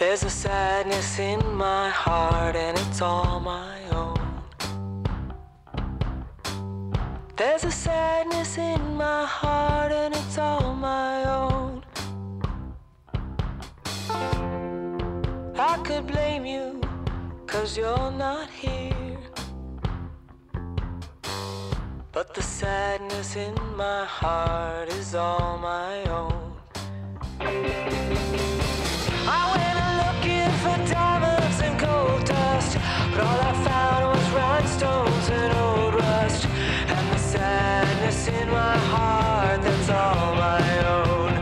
There's a sadness in my heart and it's all my own. There's a sadness in my heart and it's all my own. I could blame you 'cause you're not here, but the sadness in my heart is all my own. I went looking for diamonds and gold dust, but all I found was rhinestones and old rust. And the sadness in my heart, that's all my own.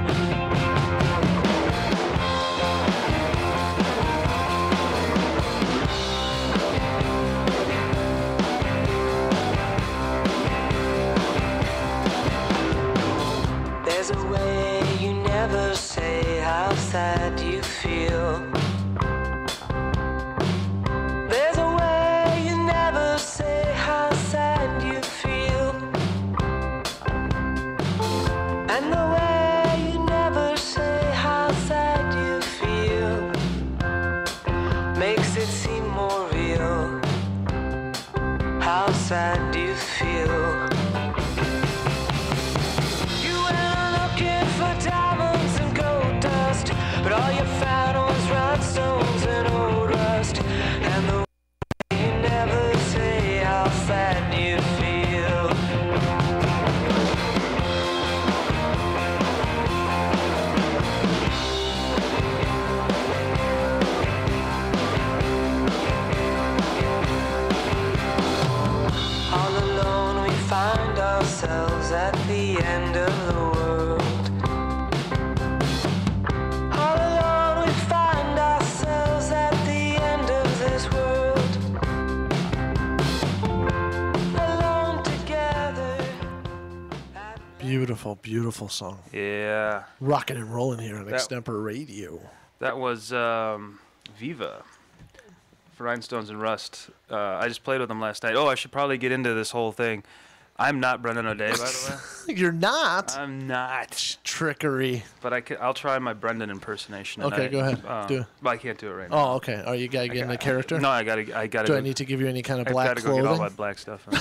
There's a way you never say how sad you feel. There's a way you never say how sad you feel. And the way you never say how sad you feel makes it seem more real. How sad do you feel? Diamonds and gold dust, but all you found was rhinestones and old rust. And the way you never say how sad you feel. All alone we find ourselves at the end of the world. Beautiful, beautiful song. Yeah. Rocking and rolling here on Extemper Radio. That was Viva for Rhinestones and Rust. I just played with them last night. Oh, I should probably get into this whole thing. I'm not Brendan O'Day, by the way. You're not? I'm not. Trickery. But I'll try my Brendan impersonation. Okay, go ahead. Do it. But I can't do it right now. Oh, okay. Oh, you gotta get in the character? No, I gotta. Do I need to give you any kind of black clothing? clothing? I gotta go get all my black stuff on.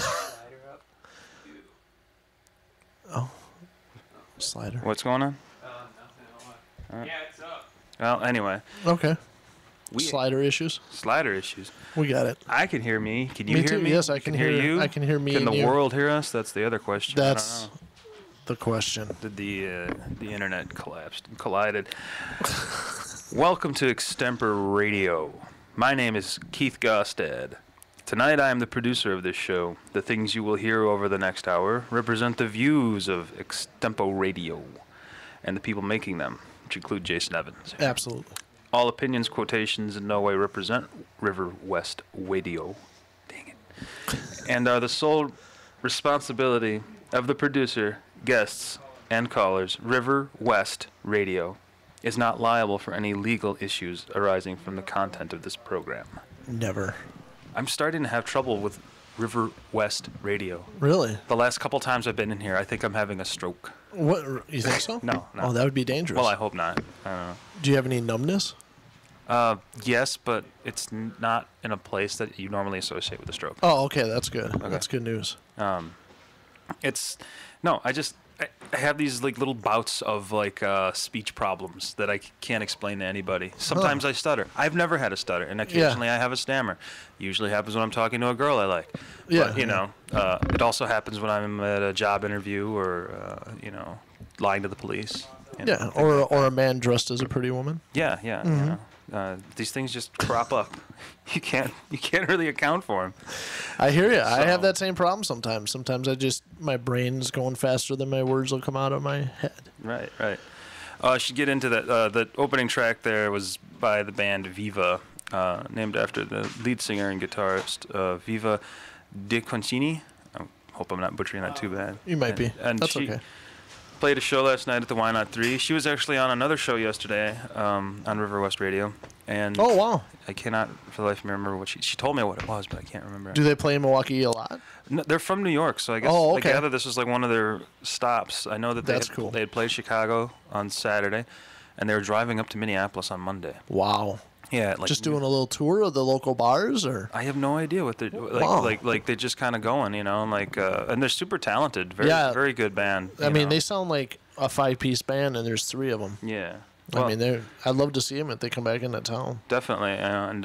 Oh. Slider. What's going on? Nothing. Yeah, it's up. Well, anyway. Okay. Slider issues? Slider issues. We got it. I can hear me. Can you hear too. me? Yes, I can hear you. I can hear me. Can and the you. world hear us? That's the other question. That's the question. Did the internet collided? Welcome to Extemper Radio. My name is Keith Gostad. Tonight I am the producer of this show. The things you will hear over the next hour represent the views of Extempo Radio and the people making them, which include Jason Evans. Absolutely. All opinions, quotations in no way represent riverwest Radio. Dang it. And are the sole responsibility of the producer, guests, and callers. Riverwest Radio is not liable for any legal issues arising from the content of this program. Never. I'm starting to have trouble with riverwest Radio. Really? The last couple times I've been in here, I think I'm having a stroke. What? You think so? No. Oh, that would be dangerous. Well, I hope not. I don't know. Do you have any numbness? Yes, but it's not in a place that you normally associate with a stroke. Oh, okay, that's good. Okay. That's good news. I have these like little bouts of like speech problems that I can't explain to anybody. Sometimes I stutter. I've never had a stutter, and occasionally I have a stammer. Usually happens when I'm talking to a girl I like. Yeah. But, it also happens when I'm at a job interview or lying to the police. Yeah, or a man dressed as a pretty woman. Yeah. Mm-hmm. These things just crop up. You can't really account for them. I hear you. I have that same problem sometimes. Sometimes my brain's going faster than my words will come out of my head. Right. I should get into that. The opening track there was by the band Viva, named after the lead singer and guitarist Viva De Concini. I hope I'm not butchering that too bad. You might be. And That's she okay. Played a show last night at the Why Not 3. She was actually on another show yesterday on Riverwest Radio. And oh, wow. I cannot for the life of me remember what she told me what it was, but I can't remember. Do they play in Milwaukee a lot? No, they're from New York, so I guess I gather this was like one of their stops. I know that they had played Chicago on Saturday, and they were driving up to Minneapolis on Monday. Wow. Yeah, like Just doing a little tour of the local bars, or I have no idea what they're like. Wow. Like they're just kind of going, you know, and they're super talented. Yeah. Very good band. I you mean, know. they sound like a 5-piece band, and there's 3 of them. Yeah. I Well, mean, I'd love to see them if they come back into town. definitely, and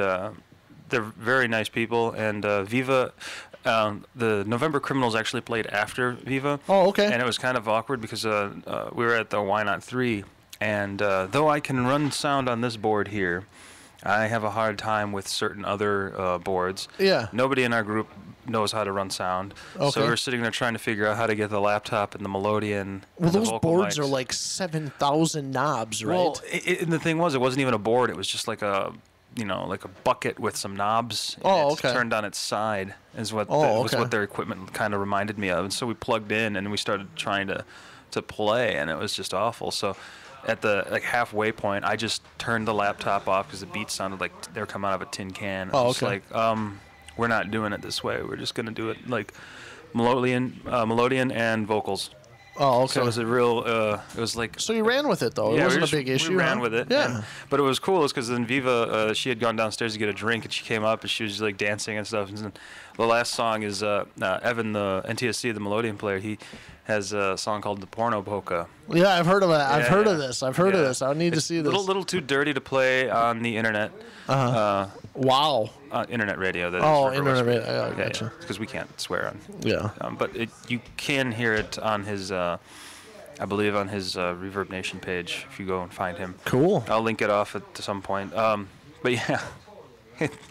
they're very nice people. And Viva, the November Criminals actually played after Viva. Oh, okay. And it was kind of awkward because we were at the Why Not 3, and though I can run sound on this board here, I have a hard time with certain other boards. Yeah. Nobody in our group knows how to run sound. Okay. So we're sitting there trying to figure out how to get the laptop and the Melodian. Well, and the those vocal boards mics. are like 7,000 knobs, right? Well, and the thing was, it wasn't even a board. It was just like a, like a bucket with some knobs. And Oh, it's okay. Turned on its side is what was Oh, okay. what their equipment kind of reminded me of. And so we plugged in and we started trying to play, and it was just awful. So at the halfway point, I just turned the laptop off because the beats sounded like they're coming out of a tin can. Oh, I was okay. like, we're not doing it this way. We're just gonna do it like Melodian and vocals. Oh, okay. So it was a real. It was like. So you ran with it, though. It Yeah, wasn't a big issue. We ran huh? with it. Yeah. But it was cool, because then Viva, she had gone downstairs to get a drink, and she came up and she was like dancing and stuff. And then the last song is Evan, the NTSC, the Melodian player. He has a song called "The Porno Polka." Yeah, I've heard of it. I've Yeah, heard yeah. of this. I've heard of Yeah. this. I need to It's see this. Little too dirty to play on the internet. Wow. Internet radio. That is Oh, riverwest internet radio. radio. I gotcha. Because we can't swear on. Yeah. But you can hear it on his. I believe on his Reverb Nation page if you go and find him. Cool. I'll link it off at some point. But yeah.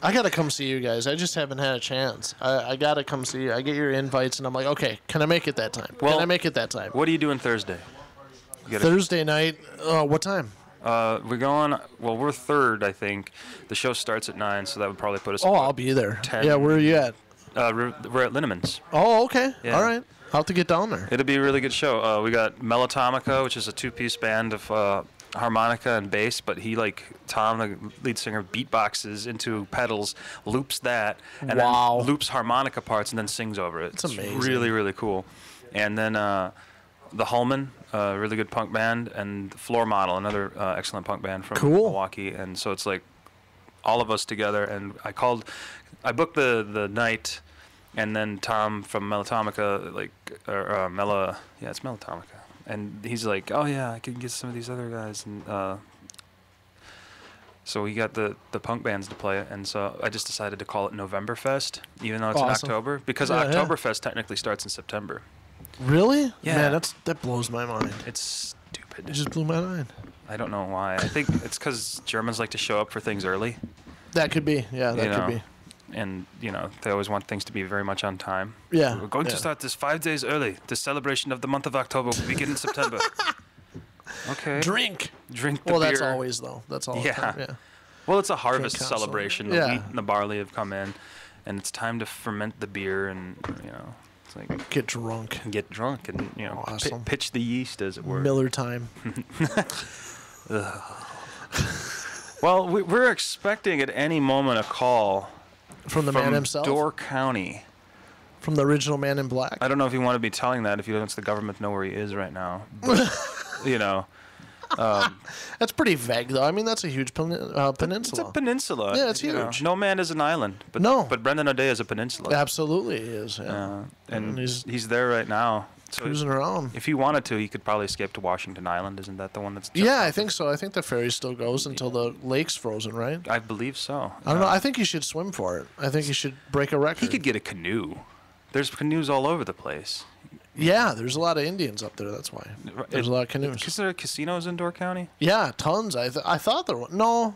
I gotta come see you guys. I just haven't had a chance. I gotta come see you. I get your invites, and I'm like, okay, can I make it that time? Well, can I make it that time? What are you doing Thursday? You gotta- Thursday night. What time? We're going. Well, we're third, I think. The show starts at 9, so that would probably put us. Oh, at I'll be there. 10. Yeah, where are you at? We're at Linneman's. Oh, okay. Yeah. All right. I'll have to get down there. It'll be a really good show. We got Melatomica, which is a 2-piece band of harmonica and bass, but Tom, the lead singer, beatboxes into pedals, loops that, and Wow. then loops harmonica parts, and then sings over it. It's amazing. Really, really cool. And then the Hullman, a really good punk band, and Floor Model, another excellent punk band from Cool. Milwaukee. And so it's like all of us together. And I booked the night. And then Tom from Melatomica, it's Melatomica, and he's like, "Oh yeah, I can get some of these other guys," and so we got the punk bands to play it, and so I just decided to call it Novemberfest, even though it's Awesome. in October, because Yeah, yeah. Oktoberfest technically starts in September. Really? Yeah. Man, that blows my mind. It's stupid. It just blew my mind. I don't know why. I think it's because Germans like to show up for things early. That could be. Yeah, that You could know. be. And, they always want things to be very much on time. Yeah. We're going yeah. to start this 5 days early. The celebration of the month of October will begin in September. Okay. Drink. Drink the Well, beer. that's always though. That's all. the Yeah. time, yeah. Well, it's a harvest console. celebration. The Yeah. wheat and the barley have come in, and it's time to ferment the beer, and, it's like Get drunk. get drunk and, Awesome. pitch the yeast, as it were. Miller time. Well, we're expecting at any moment a call From the from man himself. Door County. From the original Man in Black. I don't know if you want to be telling that if you want the government to know where he is right now. But, That's pretty vague, though. I mean, that's a huge it's peninsula. a peninsula. Yeah, it's you know. huge. No man is an island. But, No. But Brendan O'Day is a peninsula. Absolutely, he is. Yeah. And he's he's there right now. So cruising around. if he wanted to, he could probably escape to Washington Island. Isn't that the one that's? just Yeah, off I of- think so. I think the ferry still goes until the lake's frozen, right? I believe so. I don't know. I think you should swim for it. I think you should break a record. He could get a canoe. There's canoes all over the place. Yeah, there's a lot of Indians up there. That's why. There's a lot of canoes. Is there casinos in Door County? Yeah, tons. I thought there were. No.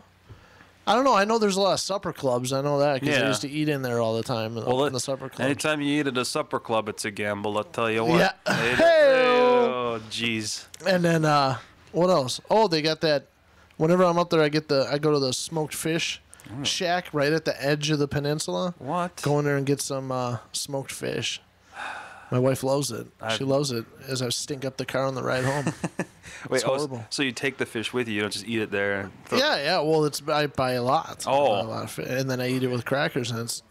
I don't know. I know there's a lot of supper clubs. I know that because I Yeah. used to eat in there all the time in the supper club. Anytime you eat at a supper club, it's a gamble. I'll tell you what. Yeah. Oh, jeez. And then what else? Oh, they got that. Whenever I'm up there, I go to the smoked fish shack right at the edge of the peninsula. What? Go in there and get some smoked fish. My wife loves it. She loves it as I stink up the car on the ride home. Wait, horrible. So you take the fish with you? You don't just eat it there? And throw- Yeah. Well, I buy a lot. Oh. I buy a lot of fish, and then I eat it with crackers, and it's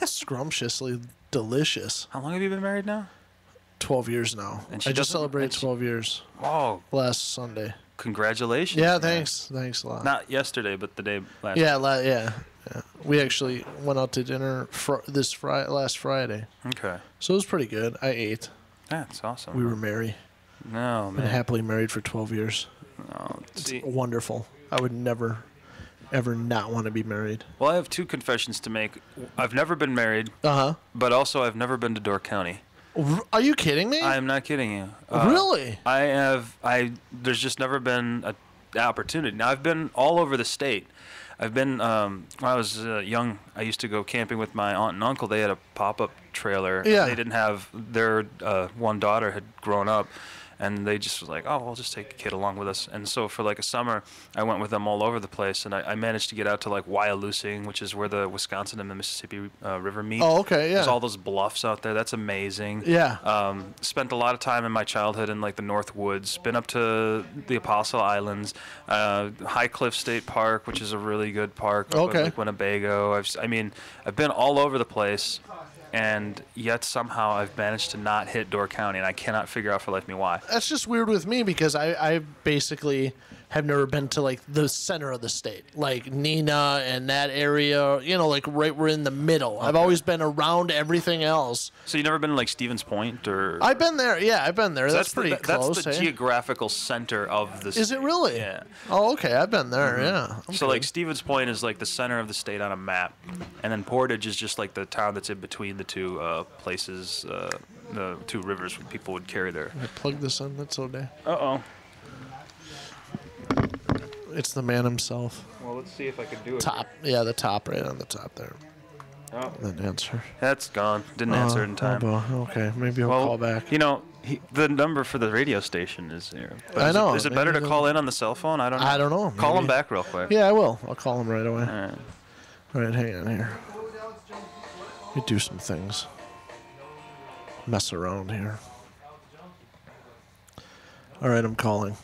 scrumptiously delicious. How long have you been married now? 12 years now. And she I just doesn't- celebrated and she- 12 years Oh, last Sunday. congratulations. Yeah, man. thanks a lot. Not yesterday, but the day last. Yeah, yeah. We actually went out to dinner last Friday, Okay. so it was pretty good. I ate. That's awesome. We were married. No, Been man. happily married for 12 years. Oh, It's see, wonderful. I would never, ever not want to be married. well, I have two confessions to make. I've never been married, Uh but also I've never been to Door County. huh. Are you kidding me? I am not kidding you. Really? I have. There's just never been an opportunity. Now I've been all over the state. I've been when I was young. I used to go camping with my aunt and uncle. They had a pop-up trailer. Yeah. They didn't have their one daughter had grown up, and they just was like, oh, we'll just take a kid along with us. And so for like a summer, I went with them all over the place, and I managed to get out to like Wyalusing, which is where the Wisconsin and the Mississippi River meet. Oh, okay, yeah. There's all those bluffs out there. That's amazing. Yeah. Spent a lot of time in my childhood in like the North Woods. Been up to the Apostle Islands, High Cliff State Park, which is a really good park. Up in, Okay. like Winnebago. I've been all over the place, and yet somehow I've managed to not hit Door County, and I cannot figure out for life me why. That's just weird with me because I basically have never been to like the center of the state, like Neenah and that area. You know, like right we're in the middle. I've always been around everything else. So you never been to like Stevens Point or? I've been there. Yeah, I've been there. That's pretty close. That's the eh? geographical center of the. Is it really? Yeah. Oh, okay. I've been there. Yeah. So Okay. like Stevens Point is like the center of the state on a map, and then Portage is just like the town that's in between the two places, the two rivers where people would carry their. I plug this in. That's okay. Uh-oh. It's the man himself. Well, let's see if I can do it. Top. Yeah, the top right on the top there. Oh, That answer. that's gone. Didn't answer in time. Okay, maybe I'll Well, call back. You know, the number for the radio station is there. But I know. Is it better to Maybe call in on the cell phone? I don't know. I don't know. Call Maybe. him back real quick. Yeah, I will. I'll call him right away. All right. All right, hang on here. Let me do some things. Mess around here. All right, I'm calling.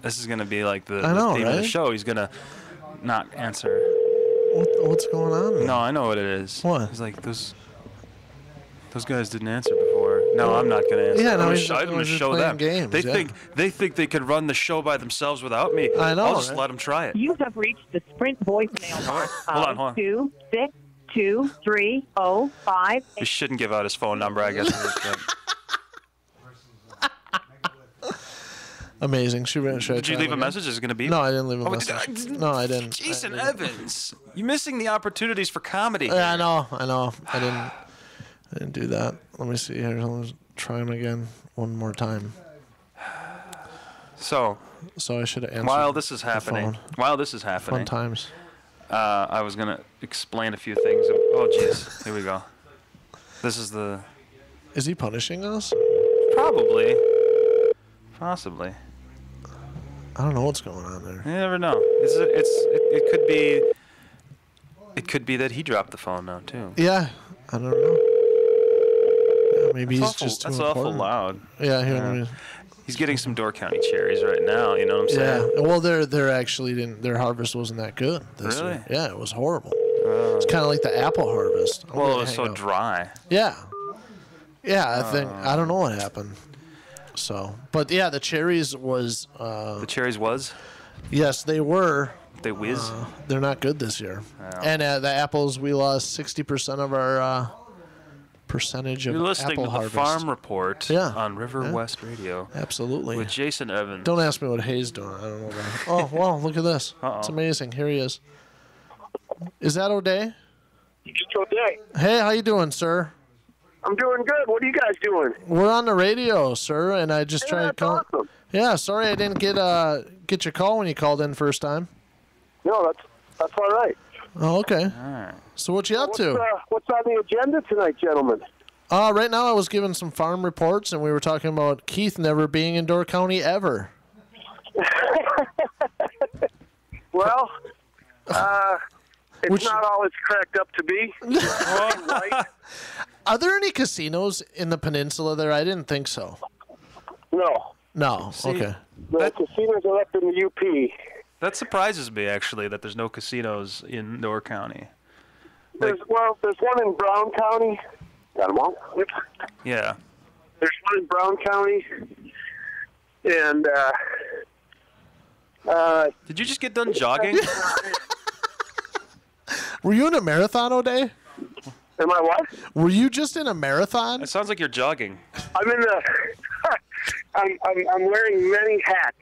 This is gonna be like the I know, theme of the right? show. He's gonna not answer. What's going on? No, I know what it is. What? He's like those guys didn't answer before. No, I'm not gonna answer. Yeah, no, I'm he's gonna just show playing them. games, they yeah. think they can run the show by themselves without me. I know, I'll just right? let them try it. You have reached the Sprint voicemail box Hold on, of 2623005. He shouldn't give out his phone number, I guess. Amazing. Should I Did you try leave a again? message? Is it gonna be? No, I didn't leave a Oh, message. No, I didn't. Jason Evans, you're missing the opportunities for comedy. Yeah, I know. I didn't do that. Let me see here. Let's try him again one more time. So So I should have answered. while this is the happening, phone. Fun times. I was gonna explain a few things. Oh, jeez, here we go. This is the Is he punishing us? probably, possibly. I don't know what's going on there. You never know. It could be. It could be that he dropped the phone now too. Yeah, I don't know. Yeah, maybe That's he's awful, just too that's awful important. loud. Yeah, here. Yeah. Let me, He's getting some Door County cherries right now. You know what I'm yeah. saying? Well, they're actually didn't. Their harvest wasn't that good this Really? year. Yeah, it was horrible. It's kind of like the apple harvest. I'm Well, gonna it was hang so out. dry. Yeah. Yeah, I don't know what happened. So, but yeah, the cherries was. The cherries was. Yes, they were. They whiz. They're not good this year. Yeah. And the apples, we lost 60% of our percentage of You're listening apple to the harvest. Farm Report Yeah. on Riverwest Radio Absolutely. with Jason Evans. Don't ask me what Hayes doing. I don't know about it. Oh, wow, look at this. Uh-oh. It's amazing. Here he is. Is that O'Day? Just O'Day. Hey, how you doing, sir? I'm doing good. What are you guys doing? We're on the radio, sir, and I just tried to That's call. awesome. Yeah, sorry I didn't get your call when you called in first time. No, that's all right. Oh, okay. All right. So what you up to? What's on the agenda tonight, gentlemen? Right now I was giving some farm reports, and we were talking about Keith never being in Door County ever. Well, it's Which- not all it's cracked up to be. Right? Are there any casinos in the peninsula there? I didn't think so. No. No. See, Okay. The casinos are up in the UP. That surprises me, actually, that there's no casinos in Door County. There's one in Brown County. Got them all? Yep. Yeah. There's one in Brown County. And, Did you just get done jogging? Were you in a marathon, O'Day? am I what? Were you just in a marathon? It sounds like you're jogging. I'm in the. I'm wearing many hats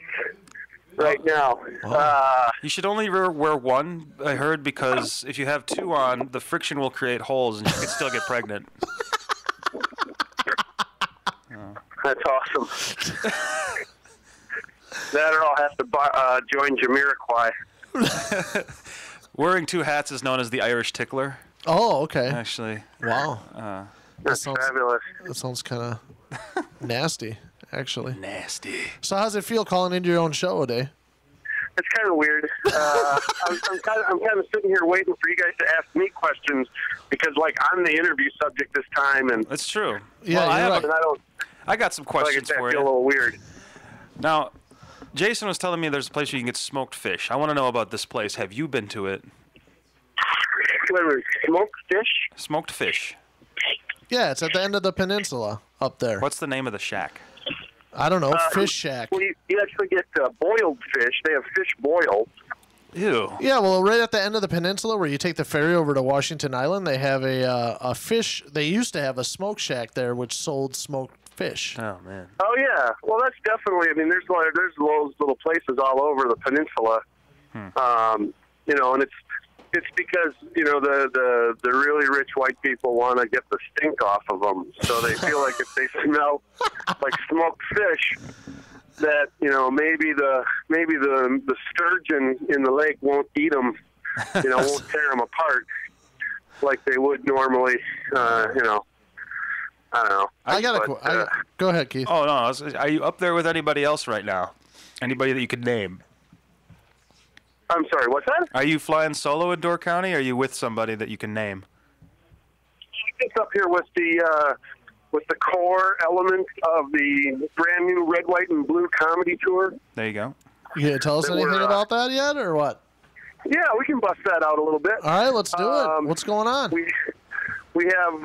right now. You should only wear one, I heard, because if you have two on, the friction will create holes and you can still get pregnant. That's awesome. That or I'll have to join Jamiroquai. Wearing two hats is known as the Irish tickler, Oh, okay. actually. Wow. That's sounds- fabulous. That sounds kind of nasty, actually. Nasty. So how's it feel calling into your own show, O'Day? It's kind of weird. I'm kind of sitting here waiting for you guys to ask me questions because, like, I'm the interview subject this time, and That's true. Yeah, well, you're right. I don't. I got some Like I questions said, I for feel a you. little weird. Now, Jason was telling me there's a place where you can get smoked fish. I want to know about this place. Have you been to it? Wait a minute, smoked fish? Smoked fish. Yeah, it's at the end of the peninsula up there. What's the name of the shack? I don't know, Fish Shack. Well, you actually get boiled fish. They have fish boiled. Ew. Yeah, well, right at the end of the peninsula where you take the ferry over to Washington Island, they have a fish. They used to have a smoke shack there which sold smoked fish. Oh, man. Oh yeah, well that's definitely. I mean, there's those little places all over the peninsula. You know, and it's because the really rich white people want to get the stink off of them, so they feel like if they smell like smoked fish, that maybe the sturgeon in the lake won't eat them, won't tear them apart like they would normally. I don't know. Go ahead, Keith. Oh, no. Are you up there with anybody else right now? Anybody that you could name? I'm sorry, what's that? Are you flying solo in Door County, or are you with somebody that you can name? It's up here with the core element of the brand new Red, White, and Blue comedy tour. There you go. You gonna tell us That anything we're, about that yet, or what? Yeah, we can bust that out a little bit. All right, let's do it. What's going on? We have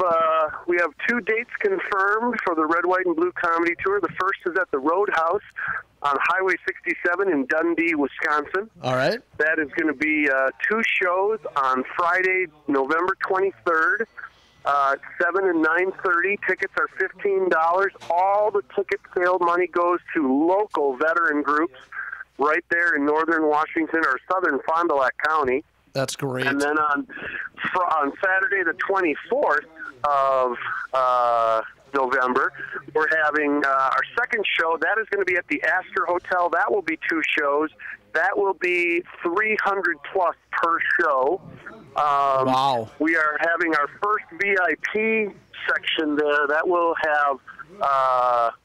2 dates confirmed for the Red, White, and Blue comedy tour. The first is at the Roadhouse on Highway 67 in Dundee, Wisconsin. All right. That is going to be 2 shows on Friday, November 23rd, 7 and 9:30. Tickets are $15. All the ticket sale money goes to local veteran groups right there in northern Washington or southern Fond du Lac County. That's great. And then on Saturday, the 24th of November, we're having our second show. That is going to be at the Astor Hotel. That will be 2 shows. That will be $300 plus per show. Wow. We are having our first VIP section there. That will have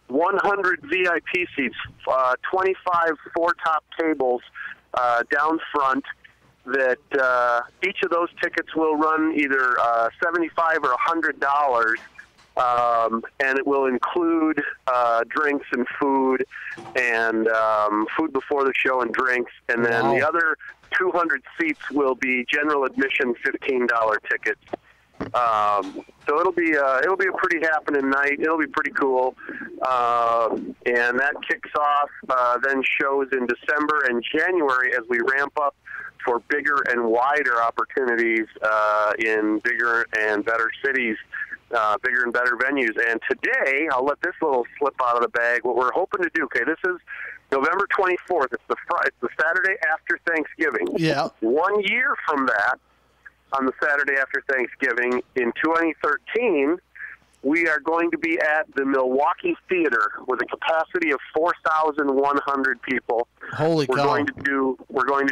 100 VIP seats, 25 four-top tables down front. That each of those tickets will run either $75 or $100, and it will include drinks and food before the show and drinks, and then Wow. the other 200 seats will be general admission $15 tickets. So it'll be a pretty happening night. It'll be pretty cool, and that kicks off then shows in December and January as we ramp up for bigger and wider opportunities in bigger and better cities, bigger and better venues. And today, I'll let this little slip out of the bag. What we're hoping to do, okay, this is November 24th. It's the Saturday after Thanksgiving. Yeah. 1 year from that, on the Saturday after Thanksgiving, in 2013, we are going to be at the Milwaukee Theater with a capacity of 4,100 people. Holy We're cow. going to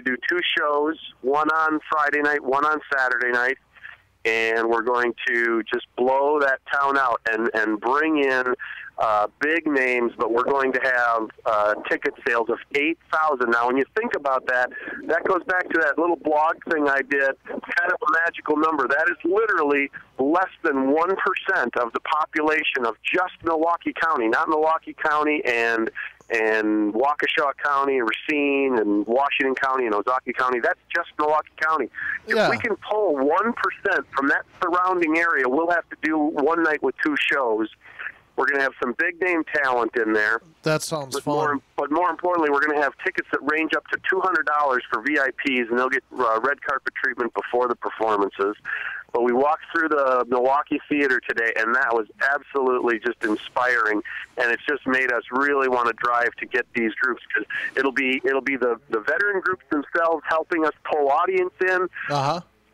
do 2 shows, one on Friday night, one on Saturday night, and we're going to just blow that town out and bring in big names, but we're going to have ticket sales of 8,000. Now, when you think about that, that goes back to that little blog thing I did, kind of a magical number. That is literally less than 1% of the population of just Milwaukee County, not Milwaukee County and and Waukesha County, and Racine, and Washington County, and Ozaukee County. That's just Milwaukee County. If we can pull 1% from that surrounding area, we'll have to do one night with 2 shows. We're going to have some big-name talent in there. That sounds fun. But more importantly, we're going to have tickets that range up to $200 for VIPs, and they'll get red carpet treatment before the performances. But we walked through the Milwaukee Theater today, and that was absolutely just inspiring. And it's just made us really want to drive to get these groups, because it'll be the veteran groups themselves helping us pull audience in.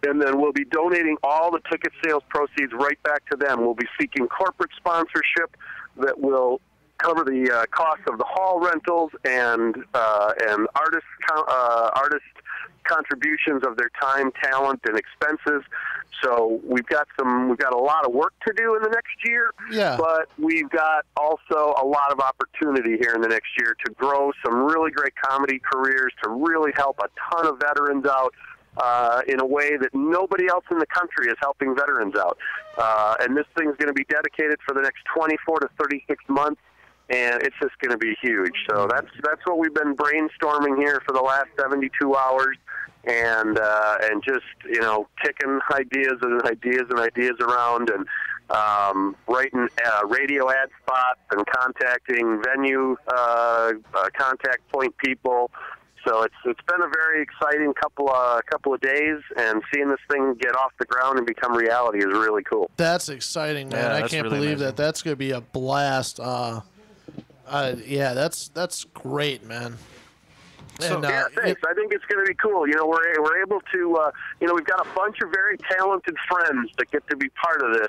And then we'll be donating all the ticket sales proceeds right back to them. We'll be seeking corporate sponsorship that will cover the cost of the hall rentals and artist contributions of their time, talent, and expenses. So we've got a lot of work to do in the next year. Yeah. But we've got also a lot of opportunity here in the next year to grow some really great comedy careers, to really help a ton of veterans out. In a way that nobody else in the country is helping veterans out. And this thing's going to be dedicated for the next 24 to 36 months, and it's just going to be huge. So that's what we've been brainstorming here for the last 72 hours, and just, kicking ideas around, and writing radio ad spots and contacting venue contact point people. So it's been a very exciting couple of days, and seeing this thing get off the ground and become reality is really cool. That's exciting, man. I can't really believe amazing. that. That's going to be a blast. That's great, man. So, thanks. I think it's going to be cool. We're able to, we've got a bunch of very talented friends that get to be part of this.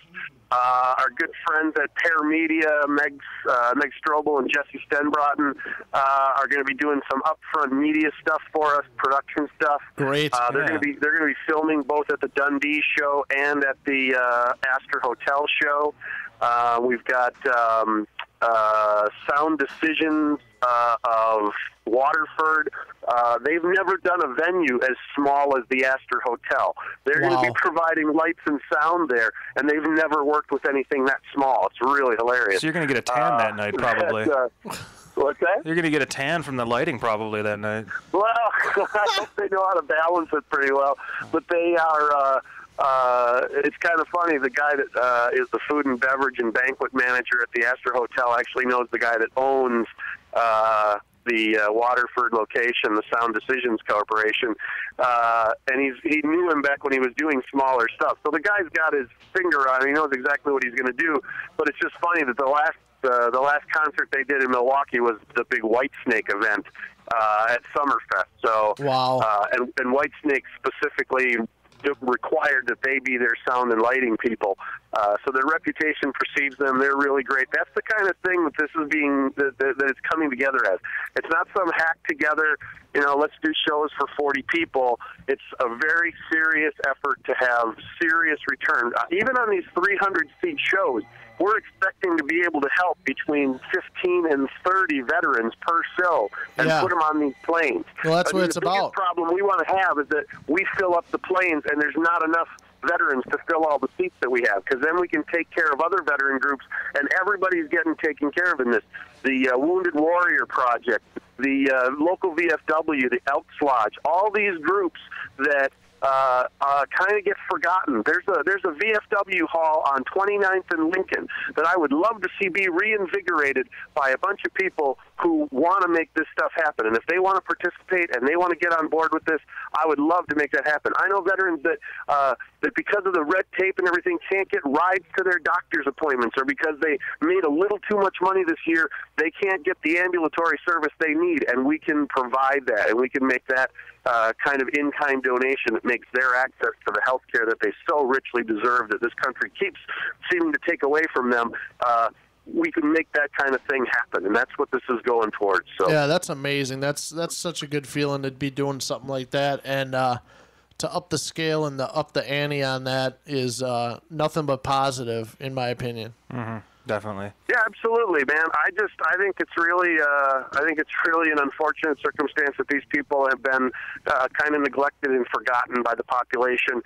Our good friends at Pear Media, Meg Strobel and Jesse Stenbrotten, are going to be doing some upfront media stuff for us, production stuff. Great. They're going to be filming both at the Dundee show and at the Astor Hotel show. We've got Sound Decisions of Waterford. They've never done a venue as small as the Astor Hotel. They're going to be providing lights and sound there, and they've never worked with anything that small. It's really hilarious. So you're going to get a tan that night, probably. What's that? You're going to get a tan from the lighting probably that night. Well, I hope they know how to balance it pretty well. But they are... it's kind of funny. The guy that is the food and beverage and banquet manager at the Astor Hotel actually knows the guy that owns the Waterford location, the Sound Decisions Corporation, and he knew him back when he was doing smaller stuff. So the guy's got his finger on it. He knows exactly what he's going to do. But it's just funny that the last concert they did in Milwaukee was the big Whitesnake event at Summerfest. So and Whitesnake specifically required that they be their sound and lighting people. So their reputation precedes them. They're really great. That's the kind of thing that this is that it's coming together as. It's not some hack together, let's do shows for 40 people. It's a very serious effort to have serious return. Even on these 300-seat shows, we're expecting to be able to help between 15 and 30 veterans per show and put them on these planes. Well, that's what it's about. The biggest problem we want to have is that we fill up the planes and there's not enough veterans to fill all the seats that we have, because then we can take care of other veteran groups, and everybody's getting taken care of in this. The Wounded Warrior Project, the local VFW, the Elks Lodge, all these groups that kind of get forgotten. There's a VFW hall on 29th and Lincoln that I would love to see be reinvigorated by a bunch of people who want to make this stuff happen. And if they want to participate and they want to get on board with this, I would love to make that happen. I know veterans that because of the red tape and everything can't get rides to their doctor's appointments, or because they made a little too much money this year, they can't get the ambulatory service they need, and we can provide that, and we can make that kind of in-kind donation that makes their access to the health care that they so richly deserve that this country keeps seeming to take away from them. We can make that kind of thing happen, and that's what this is going towards. So yeah, that's amazing. That's such a good feeling to be doing something like that, and to up the scale and up the ante on that is nothing but positive, in my opinion. Mm-hmm. Definitely. Yeah, absolutely, man. I think it's really an unfortunate circumstance that these people have been kind of neglected and forgotten by the population.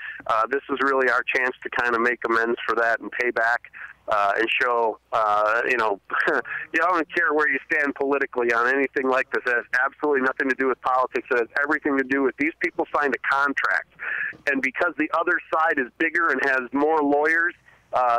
This is really our chance to kind of make amends for that and pay back. and show, you know, you don't care where you stand politically on anything like this. It has absolutely nothing to do with politics. It has everything to do with these people signed a contract. And because the other side is bigger and has more lawyers,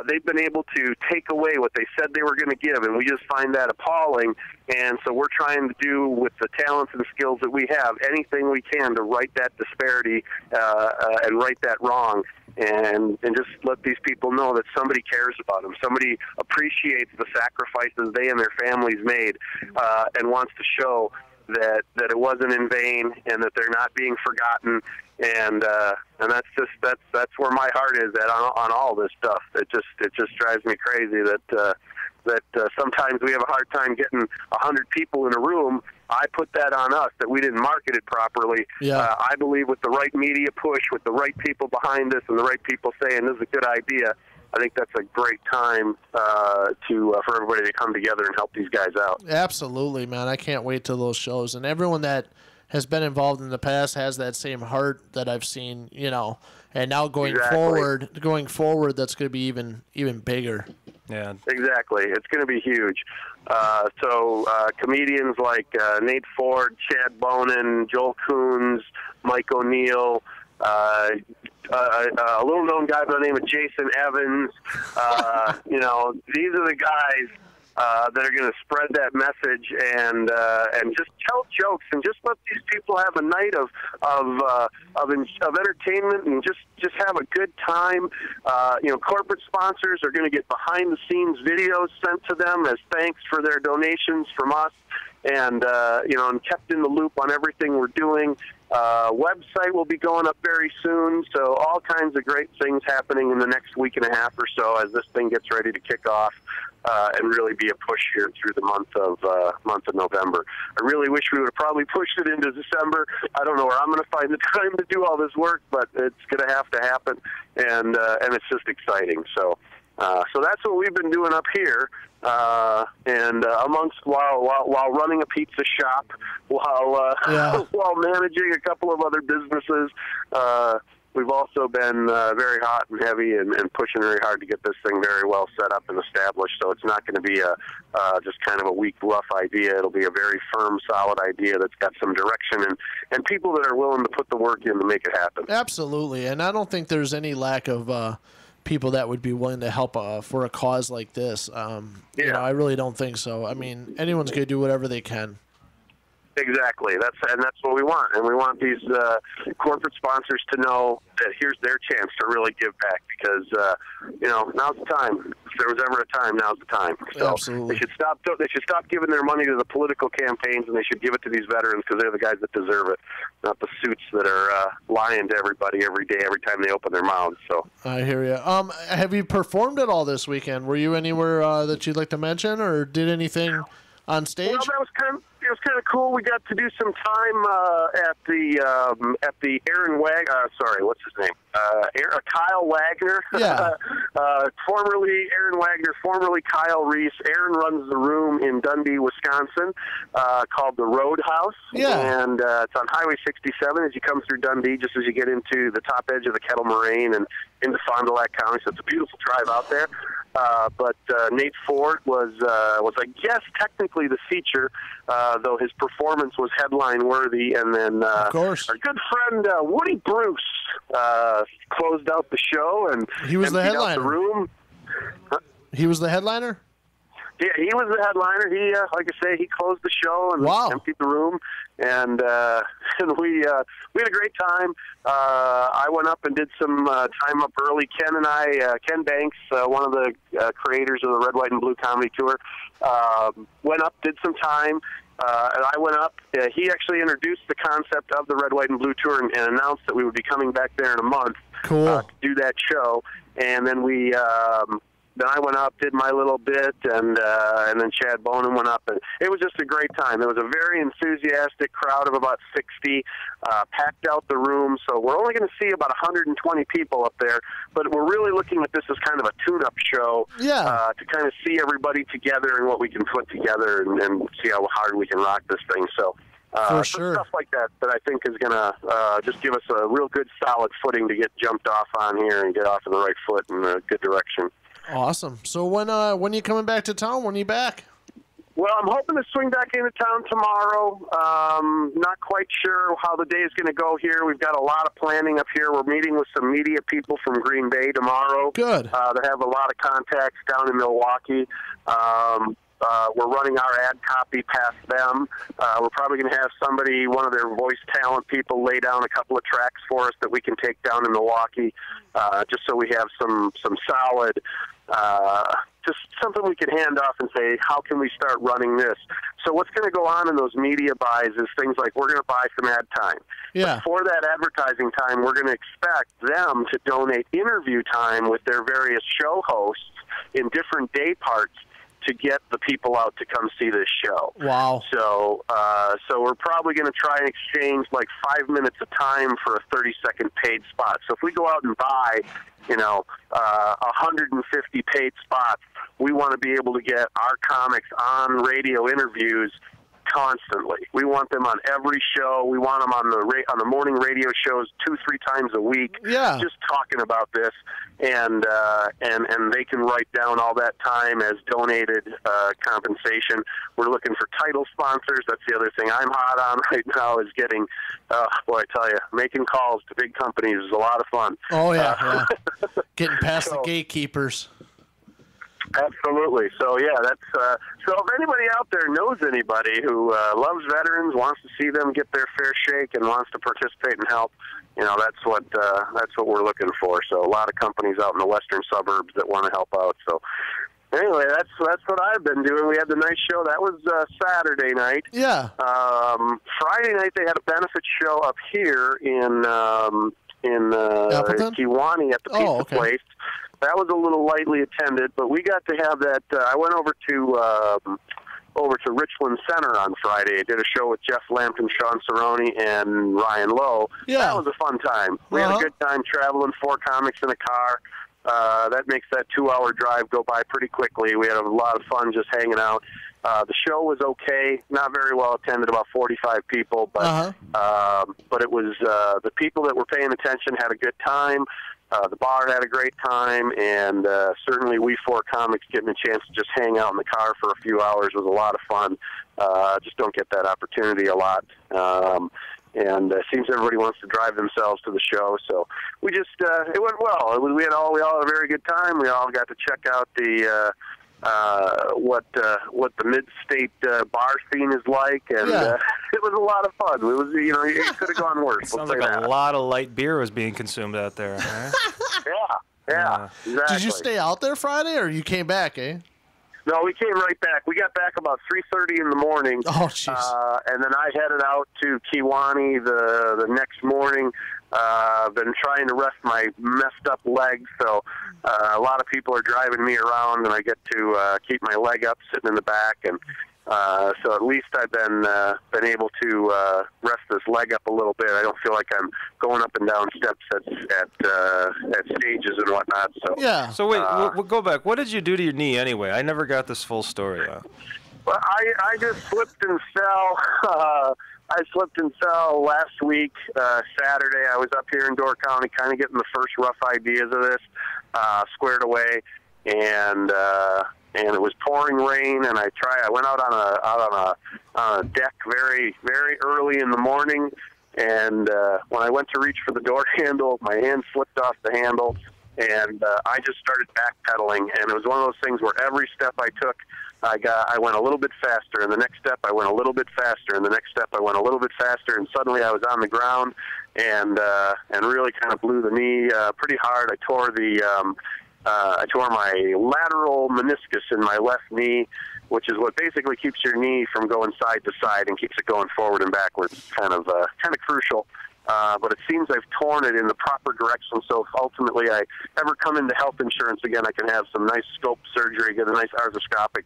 they've been able to take away what they said they were going to give, and we just find that appalling. And so we're trying to do, with the talents and skills that we have, anything we can to right that disparity and right that wrong, and just let these people know that somebody cares about them, somebody appreciates the sacrifices they and their families made, and wants to show that it wasn't in vain and that they're not being forgotten. And that's where my heart is at on all this stuff. It just drives me crazy that sometimes we have a hard time getting 100 people in a room. I put that on us, that we didn't market it properly. Yeah. I believe with the right media push, with the right people behind us, and the right people saying this is a good idea, I think that's a great time for everybody to come together and help these guys out. Absolutely, man. I can't wait till those shows. And everyone that has been involved in the past has that same heart that I've seen, you know. And now going forward, that's going to be even bigger. Yeah, exactly. It's going to be huge. So comedians like Nate Ford, Chad Bonin, Joel Coons, Mike O'Neill, a little-known guy by the name of Jason Evans. You know, these are the guys that are going to spread that message and just tell jokes and just let these people have a night of entertainment and just have a good time. You know, corporate sponsors are going to get behind-the-scenes videos sent to them as thanks for their donations from us, and you know, and kept in the loop on everything we're doing. Website will be going up very soon, so all kinds of great things happening in the next week and a half or so as this thing gets ready to kick off and really be a push here through the month of November. I really wish we would have probably pushed it into December. I don't know where I'm going to find the time to do all this work, but it's going to have to happen, and it's just exciting. So that's what we've been doing up here. And while running a pizza shop, while managing a couple of other businesses, we've also been very hot and heavy and pushing very hard to get this thing very well set up and established. So it's not going to be just kind of a weak, rough idea. It'll be a very firm, solid idea that's got some direction and people that are willing to put the work in to make it happen. Absolutely, and I don't think there's any lack of people that would be willing to help for a cause like this. You know, I really don't think so. I mean, anyone's going to do whatever they can. Exactly. That's what we want, and we want these corporate sponsors to know that here's their chance to really give back, because you know, now's the time. If there was ever a time, now's the time. So absolutely, they should stop giving their money to the political campaigns, and they should give it to these veterans, because they're the guys that deserve it, not the suits that are lying to everybody every day, every time they open their mouths. So I hear you. Have you performed at all this weekend? Were you anywhere that you'd like to mention, or did anything on stage? Well, it was kind of cool. We got to do some time at the Aaron what's his name? Kyle Wagner. Yeah. Formerly Aaron Wagner, formerly Kyle Reese. Aaron runs the room in Dundee, Wisconsin, called the Roadhouse. Yeah. And it's on Highway 67 as you come through Dundee, just as you get into the top edge of the Kettle Moraine and into Fond du Lac County. So it's a beautiful drive out there. But Nate Ford was I guess technically the feature, though his performance was headline worthy. And then of course, our good friend Woody Bruce closed out the show, and he was the headliner. The room. He was the headliner. Yeah, he was the headliner. He, like I say, he closed the show and emptied the room, and we had a great time. I went up and did some time up early. Ken Banks, one of the creators of the Red, White, and Blue comedy tour, went up, did some time. And I went up. He actually introduced the concept of the Red, White, and Blue tour and announced that we would be coming back there in a month to do that show. And then then I went up, did my little bit, and then Chad Bonin went up, and it was just a great time. There was a very enthusiastic crowd of about 60, packed out the room. So we're only going to see about 120 people up there, but we're really looking at this as kind of a tune-up show to kind of see everybody together and what we can put together and see how hard we can rock this thing. So for sure, stuff like that I think is going to just give us a real good, solid footing to get jumped off on here and get off on the right foot in a good direction. Awesome. So when are you coming back to town? When are you back? Well, I'm hoping to swing back into town tomorrow. Not quite sure how the day is going to go here. We've got a lot of planning up here. We're meeting with some media people from Green Bay tomorrow. Good. That have a lot of contacts down in Milwaukee. We're running our ad copy past them. We're probably going to have somebody, one of their voice talent people, lay down a couple of tracks for us that we can take down in Milwaukee, just so we have some solid, just something we can hand off and say, how can we start running this? So what's going to go on in those media buys is things like we're going to buy some ad time. Yeah. But for that advertising time, we're going to expect them to donate interview time with their various show hosts in different day parts to get the people out to come see this show. Wow. So we're probably going to try and exchange like 5 minutes of time for a 30-second paid spot. So if we go out and buy, 150 paid spots, we want to be able to get our comics on radio interviews constantly. We want them on every show. We want them on the morning radio shows 2-3 times a week. Yeah. Just talking about this, and they can write down all that time as donated compensation. We're looking for title sponsors. That's the other thing I'm hot on right now is getting. Boy, I tell you, making calls to big companies is a lot of fun. Oh yeah. Getting past the gatekeepers. Absolutely. So yeah, that's so. If anybody out there knows anybody who loves veterans, wants to see them get their fair shake, and wants to participate and help, that's what we're looking for. So a lot of companies out in the western suburbs that want to help out. So anyway, that's what I've been doing. We had the nice show. That was Saturday night. Yeah. Friday night they had a benefit show up here in Appleton? Kewanee at the pizza place. That was a little lightly attended, but we got to have that. I went over to Richland Center on Friday. I did a show with Jeff Lampton, Sean Cerrone, and Ryan Lowe. Yeah. That was a fun time. We had a good time traveling, 4 comics in a car. That makes that 2-hour drive go by pretty quickly. We had a lot of fun just hanging out. The show was okay, not very well attended, about 45 people, but it was the people that were paying attention had a good time. The bar had a great time, and certainly we 4 comics getting a chance to just hang out in the car for a few hours was a lot of fun. Just don't get that opportunity a lot. And it seems everybody wants to drive themselves to the show, so we just it went well. We all had a very good time. We all got to check out the what the mid-state bar scene is like, and it was a lot of fun. It was, it could have gone worse. Sounds like a lot of light beer was being consumed out there. Right? Yeah, exactly. Did you stay out there Friday, or you came back, eh? No, we came right back. We got back about 3:30 in the morning. Oh, jeez. And then I headed out to Kewanee the next morning. Been trying to rest my messed up leg, so a lot of people are driving me around, and I get to keep my leg up, sitting in the back, and so at least I've been able to rest this leg up a little bit. I don't feel like I'm going up and down steps at stages and whatnot. So yeah. So wait, we'll go back. What did you do to your knee anyway? I never got this full story. Well, I just slipped and fell. I slipped and fell last week, Saturday. I was up here in Door County kind of getting the first rough ideas of this squared away, and it was pouring rain, and I went out on a deck very, very early in the morning, and when I went to reach for the door handle, my hand slipped off the handle, and I just started backpedaling, and it was one of those things where every step I took, I went a little bit faster, and the next step I went a little bit faster, and the next step I went a little bit faster, and suddenly I was on the ground, and really kind of blew the knee pretty hard. I tore my lateral meniscus in my left knee, which is what basically keeps your knee from going side to side and keeps it going forward and backwards. It's kind of crucial. But it seems I've torn it in the proper direction, so if ultimately I ever come into health insurance again, I can have some nice scope surgery, get a nice arthroscopic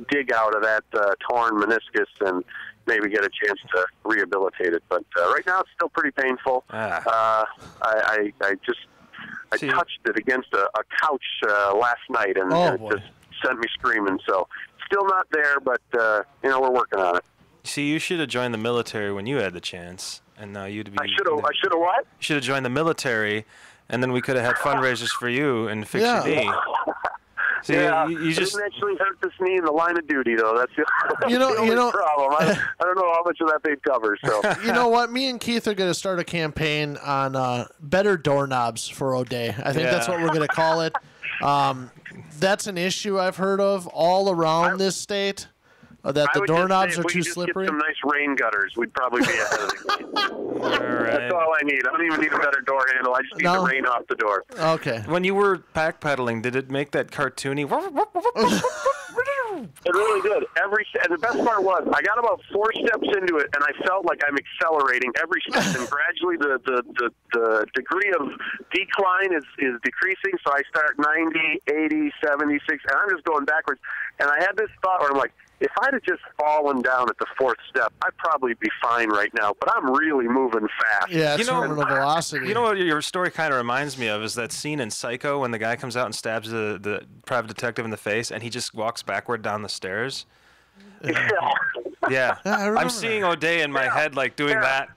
dig out of that torn meniscus, and maybe get a chance to rehabilitate it. But right now it's still pretty painful. I touched it against a couch last night, and it just sent me screaming. So still not there, but we're working on it. See, you should have joined the military when you had the chance, and now you'd be. I should have what? You should have joined the military, and then we could have had fundraisers for you and fix your knee. See, Yeah, you just didn't actually hurt this knee in the line of duty, though. That's the, You know- the only you know- problem. I don't know how much of that they'd cover. So You know what? Me and Keith are going to start a campaign on better doorknobs for O'Day. I think that's Yeah. what we're going to call it. That's an issue I've heard of all around this state. That I the would just doorknobs say if are we too could just slippery. Get some nice rain gutters. We'd probably be ahead of the game. all right. That's all I need. I don't even need a better door handle. I just need No. the rain off the door. Okay. When you were pack pedaling, did it make that cartoony? It really did. And the best part was, I got about 4 steps into it, and I felt like I'm accelerating every step, and gradually the degree of decline is decreasing. So I start 90, 80, 76, and I'm just going backwards. And I had this thought where I'm like, if I'd have just fallen down at the 4th step, I'd probably be fine right now. But I'm really moving fast. Yeah, it's You know- terminal velocity. You know what your story kind of reminds me of is that scene in Psycho when the guy comes out and stabs the private detective in the face, and he just walks backward down the stairs. Yeah. Yeah, I remember I'm seeing O'Day in my head like doing Yeah. that.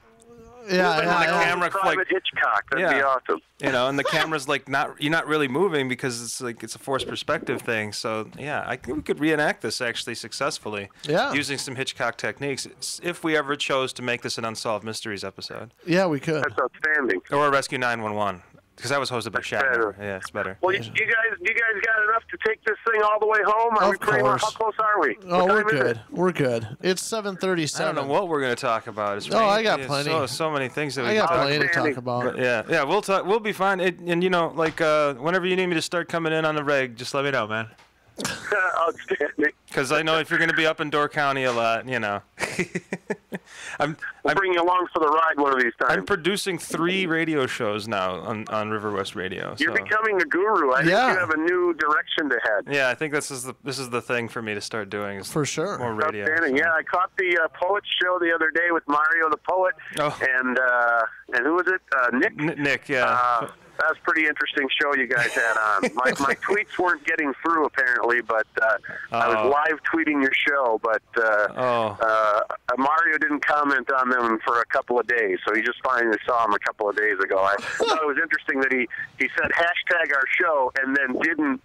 Yeah, Moving yeah, like yeah. a camera, Private like- Hitchcock. That'd be Yeah. awesome. You know, and the camera's like you're not really moving because it's like it's a forced perspective thing. So yeah, I think we could reenact this actually successfully. Yeah. Using some Hitchcock techniques, if we ever chose to make this an Unsolved Mysteries episode Yeah, we could. That's outstanding. or a Rescue 911, because that was hosted by better. Shatner. Yeah, it's better. Well, you guys got enough to take this thing all the way home? Are Of we pretty much, how course. close are we? Oh, What we're time is good. it? We're good. It's I 7:37. don't know what we're going to talk about. It's Oh, I got it's plenty. So many things that we I can got talk plenty to talk outstanding. about. But yeah, we'll talk. We'll be fine. And you know, like whenever you need me to start coming in on the reg, just let me know, man. Outstanding. Because I know if you're going to be up in Door County a lot, you know. I'm Bring you along for the ride one of these times. I'm producing 3 radio shows now on riverwest radio. You're So. becoming a guru. I think Yeah. you have a new direction to head. Yeah, I think this is the thing for me to start doing is For sure. more radio. Outstanding. so. Yeah, I caught the Poets show the other day with Mario the Poet. Oh. And who was it? Nick? Nick, yeah. That was a pretty interesting show you guys had on. My tweets weren't getting through, apparently, but I was live tweeting your show, but Mario didn't comment on them for a couple of days, so he just finally saw them a couple of days ago. I thought it was interesting that he said hashtag our show and then didn't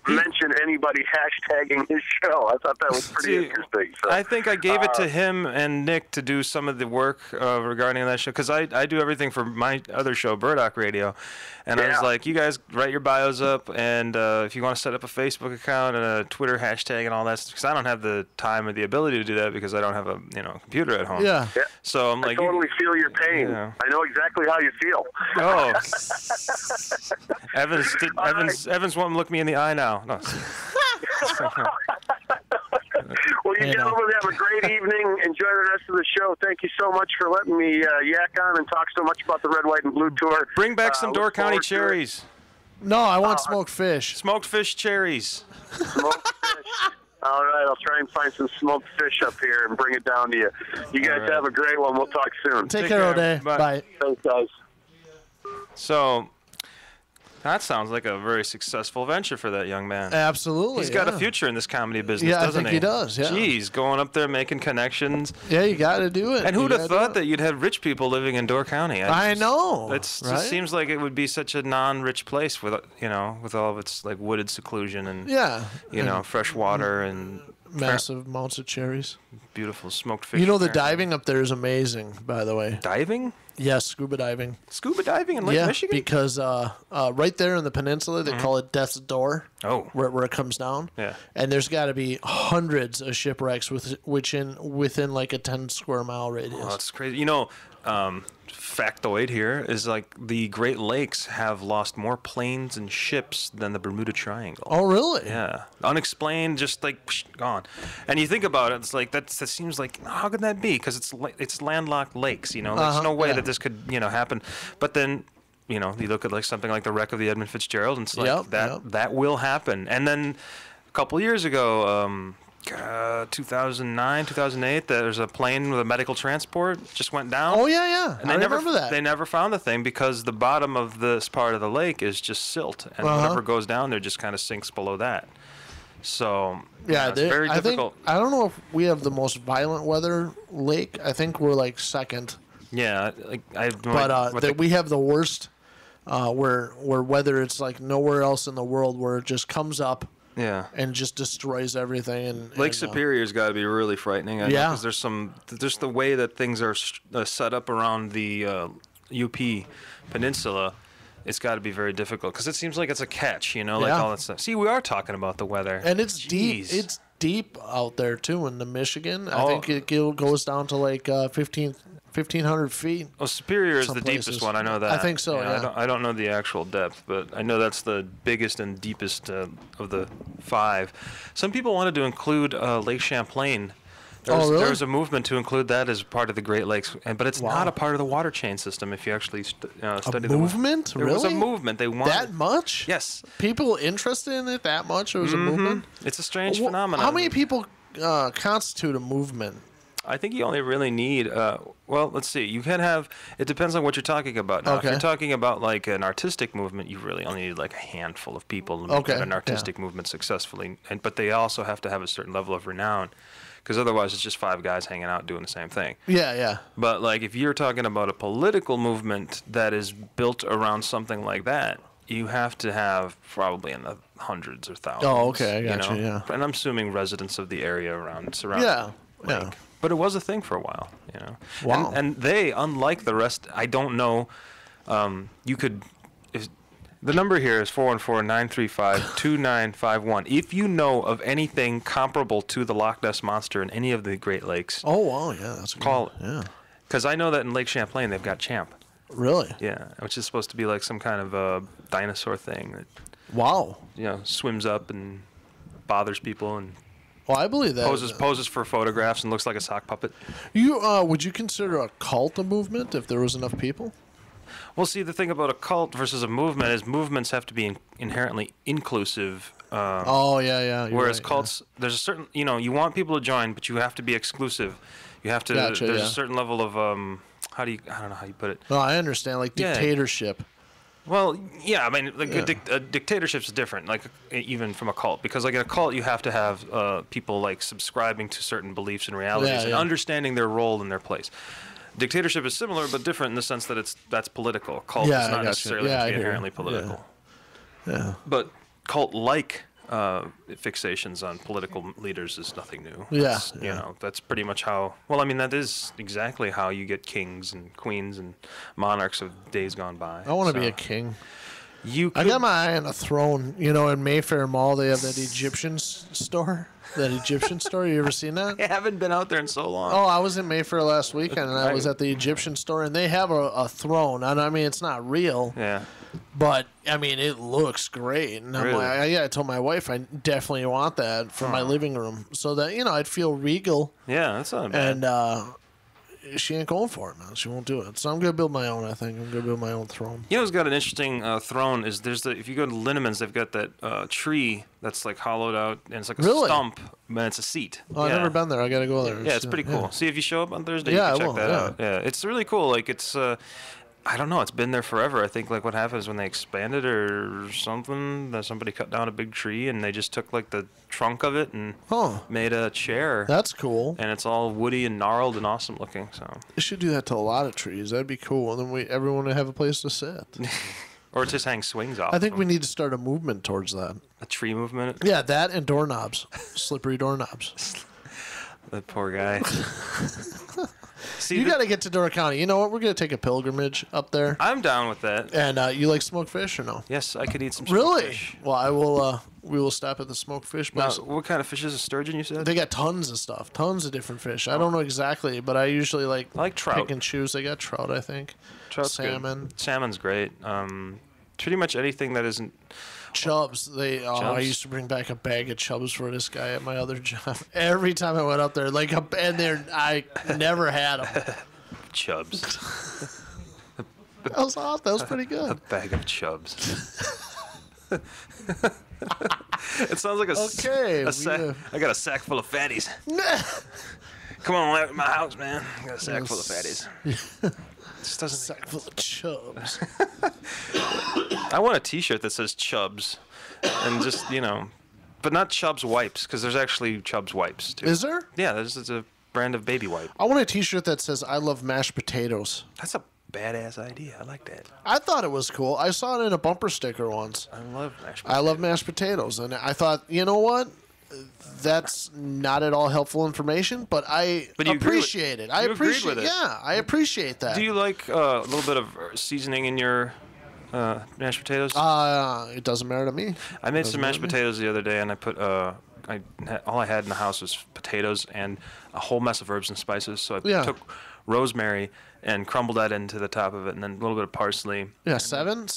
mention anybody hashtagging his show. I thought that was pretty See, interesting. So, I think I gave it to him and Nick to do some of the work regarding that show, because I do everything for my other show, Burdock Radio, and I was Yeah. like, you guys write your bios up, and if you want to set up a Facebook account and a Twitter hashtag and all that, because I don't have the time or the ability to do that because I don't have a computer at home. Yeah. Yeah. So I'm I like, totally feel your pain. Yeah. I know exactly how you feel. oh, All Evans won't look me in the eye now. No. Well, you Hey, gentlemen have a great evening. Enjoy the rest of the show. Thank you so much for letting me yak on and talk so much about the Red, White, and Blue Tour. Bring back some Look Door County forward to it. cherries. No, I want smoked fish. Smoked fish cherries. Smoked fish. All right, I'll try and find some smoked fish up here and bring it down to you. You guys right. have a great one. We'll talk soon. Take Take care, care. O'Day. Bye. Bye. Thanks, guys. So that sounds like a very successful venture for that young man. Absolutely. He's got a yeah. future in this comedy business, Yeah, I doesn't think he? he does, yeah. Jeez, going up there making connections. Yeah, you got to do it. And You who'd have gotta do thought it. that you'd have rich people living in Door County? I know. It right? just seems like it would be such a non-rich place with with all of its like wooded seclusion and Yeah. fresh water and Massive amounts of cherries. beautiful smoked fish. You know, the apparently. diving up there is amazing, by the way. Diving? Yes, scuba diving. Scuba diving in Lake Yeah, Michigan? because right there in the peninsula, they call it Death's Door. Oh. Where it comes down. Yeah. And there's got to be hundreds of shipwrecks within like a 10 square mile radius. Oh, that's crazy. Factoid here is like the Great Lakes have lost more planes and ships than the Bermuda Triangle. Oh, really? Yeah, unexplained, just like gone. And you think about it, it's like that seems like how could that be? Because it's landlocked lakes. There's no way yeah. that this could happen. But then you look at like something like the wreck of the Edmund Fitzgerald, and it's like Yep, that will happen. And then a couple years ago. 2009, 2008, there's a plane with a medical transport just went down. Oh, yeah. And I remember that. They never found the thing because the bottom of this part of the lake is just silt, and whatever goes down there just kind of sinks below that. So Yeah, it's very I think difficult. I don't know if we have the most violent weather lake. I think we're like second, Yeah, but we have the worst. Where whether it's like nowhere else in the world where it just comes up Yeah. and just destroys everything. And Lake Superior's got to be really frightening. Yeah. Because there's the way that things are set up around the UP Peninsula. It's got to be very difficult because it seems like it's a catch, like Yeah. all that stuff. See, we are talking about the weather. And it's Jeez. deep. It's deep out there too in the Michigan. I Oh. think it goes down to like 1,500 feet. Oh, Superior is Some the places. deepest one. I know that. I think so, yeah. I don't know the actual depth, but I know that's the biggest and deepest of the 5. Some people wanted to include Lake Champlain. Really? There was a movement to include that as part of the Great Lakes, but it's Wow. not a part of the water chain system. If you actually study the movement? there was a Really? movement. They wanted That much? Yes. People interested in it that much? It was a movement? It's a strange Well, phenomenon. How many people constitute a movement? I think you only really need, well, let's see. You can have, it depends on what you're talking about. Now, Okay. if you're talking about like an artistic movement, you really only need like a handful of people to make Okay, an artistic movement successfully. But they also have to have a certain level of renown because otherwise it's just 5 guys hanging out doing the same thing. Yeah. But like if you're talking about a political movement that is built around something like that, you have to have probably in the hundreds or thousands. Oh, okay, I got you, yeah. And I'm assuming residents of the area surrounding. Yeah. Yeah. But it was a thing for a while, Wow. And they, unlike the rest, I don't know. You could, if the number here is 414-935-2951. If you know of anything comparable to the Loch Ness Monster in any of the Great Lakes, Oh, wow. Yeah, that's a good. call it. Yeah. Because I know that in Lake Champlain they've got Champ. Really? Yeah, which is supposed to be like some kind of dinosaur thing that Wow. swims up and bothers people and Well, I believe that. poses for photographs and looks like a sock puppet. You would you consider a cult a movement if there was enough people? Well, see, the thing about a cult versus a movement is movements have to be inherently inclusive. Oh yeah. you're Whereas right, cults, there's a certain, you want people to join, but you have to be exclusive. You have to. Gotcha, there's yeah. a certain level of I don't know how you put it. Yeah. No, I understand. Like Yeah. dictatorship. Well, yeah, I mean, like Yeah. a dictatorship's different, like even from a cult, because like in a cult you have to have people like subscribing to certain beliefs and realities Yeah, and yeah. understanding their role and their place. Dictatorship is similar but different in the sense that that's political. Cult Yeah, is I not gotcha. necessarily Yeah, I hear you. inherently political. Yeah. But cult-like fixations on political leaders is nothing new. Yeah, That's, yeah. that's pretty much how. Well, I mean, that is exactly how you get kings and queens and monarchs of days gone by. I want to be So a king. You. I Could, got my eye on a throne. In Mayfair Mall, they have that Egyptian store. That Egyptian store. You ever seen that? I haven't been out there in so long. Oh, I was in Mayfair last weekend, and I was at the Egyptian store, and they have a throne. And I mean, it's not real, Yeah. but I mean, it looks great. And I'm Really? like, I told my wife I definitely want that for my living room, so that I'd feel regal. Yeah, that's not bad. And she ain't going for it, man. She won't do it. So I'm gonna build my own. I think I'm gonna build my own throne. Who's got an interesting throne is if you go to Linneman's, they've got that tree that's like hollowed out and it's like a Really? stump, and it's a seat. Oh, I've never been there. I gotta go there. Yeah, it's pretty cool. Yeah. See if you show up on Thursday, Yeah, you can I check will, that yeah. out. Yeah, it's really cool. Like it's, I don't know, it's been there forever. I think like what happened is when they expanded or something, that somebody cut down a big tree and they just took like the trunk of it and Huh. made a chair. That's cool. And it's all woody and gnarled and awesome looking. So, They should do that to a lot of trees. That'd be cool. And then everyone would have a place to sit. or just hang swings off. I think them. we need to start a movement towards that. A tree movement. Yeah, that and doorknobs, slippery doorknobs. That poor guy. See, You got to get to Door County. You know what? We're gonna take a pilgrimage up there. I'm down with that. And you like smoked fish or no? Yes, I could eat some Really? fish. Well, I will. We will stop at the smoked fish Now, place. what kind of fish is a sturgeon? You said. They got tons of stuff, tons of different fish. I don't know exactly, but I usually like I like trout. pick and choose. They got trout, I think. Trout's good. salmon, Salmon's great. Pretty much anything that isn't. chubs. I Chubs? used to bring back a bag of chubs for this guy at my other job. Every time I went up there, I never had them. Chubs. That was awesome. That was pretty good. Bag of chubs. It sounds like Okay, I got a sack full of fatties. Come on, out to my house, man. I got a sack full of fatties. Just doesn't. Sack full of chubs. I want a T-shirt that says Chubs, and just but not Chubs wipes because there's actually Chubs wipes too. Is there? Yeah, there's a brand of baby wipe. I want a T-shirt that says "I love mashed potatoes." badass idea. I like that. I thought it was cool. I saw it in a bumper sticker once. I love mashed potatoes. I love mashed potatoes, and I thought, you know what? That's not at all helpful information, but I But you agree with- appreciate it. I you agreed appreciate with it. Yeah, I appreciate that. Do you like a little bit of seasoning in your mashed potatoes? It doesn't matter to me. I made some doesn't mashed matter to me. potatoes the other day, and I put all I had in the house was potatoes and a whole mess of herbs and spices. So I Yeah. took rosemary and crumbled that into the top of it, and then a little bit of parsley. Yeah, seven,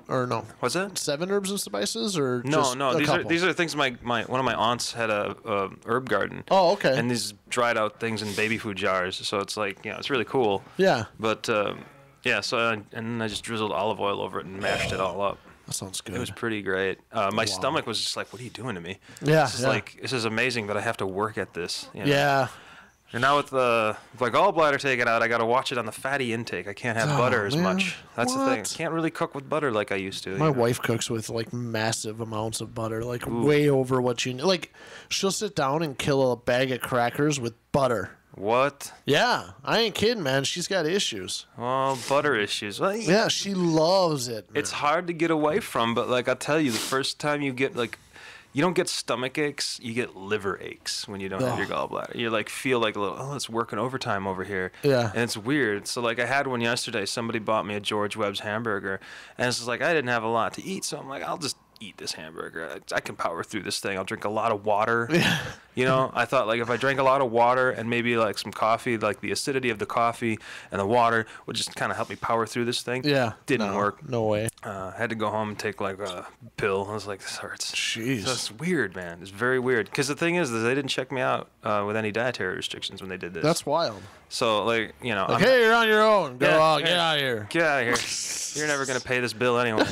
or no? What's that? 7 herbs and spices, or No, just no. a These couple? are things one of my aunts had a herb garden. Oh, okay. And these dried out things in baby food jars. So it's like it's really cool. Yeah, But yeah, so and then I just drizzled olive oil over it and mashed it all up. that sounds good. It was pretty great. My stomach was just like, "What are you doing to me?" Yeah, This is yeah. like this is amazing, but I have to work at this. You know? Yeah. And now with my gallbladder taken out, I got to watch it on the fatty intake. I can't have butter as man. much. That's the thing. I What? can't really cook with butter like I used to. My you know? wife cooks with like massive amounts of butter, like way over what you need. Like, she'll sit down and kill a bag of crackers with butter. What? Yeah, I ain't kidding, man. She's got issues. Well, butter issues. Well, Yeah, she loves it. Man. it's hard to get away from, but like I tell you, the first time you get you don't get stomach aches, you get liver aches when you don't have your gallbladder. You feel like a little, it's working overtime over here. Yeah. And it's weird. So like I had one yesterday. Somebody bought me a George Webb's hamburger, and it's just like I didn't have a lot to eat, so I'm like, I'll just eat this hamburger. I can power through this thing. I'll drink a lot of water. You know, I thought like if I drank a lot of water and maybe like some coffee, like the acidity of the coffee and the water would just kind of help me power through this thing. Yeah, Didn't work. No way. Had to go home and take like a pill. I was like, this hurts. Jeez. So it's weird, man. It's very weird. Because the thing is they didn't check me out with any dietary restrictions when they did this. That's wild. So like I'm- Hey, you're on your own. Go Yeah, out. yeah. Get out of here. Get out of here. You're never gonna pay this bill anyway.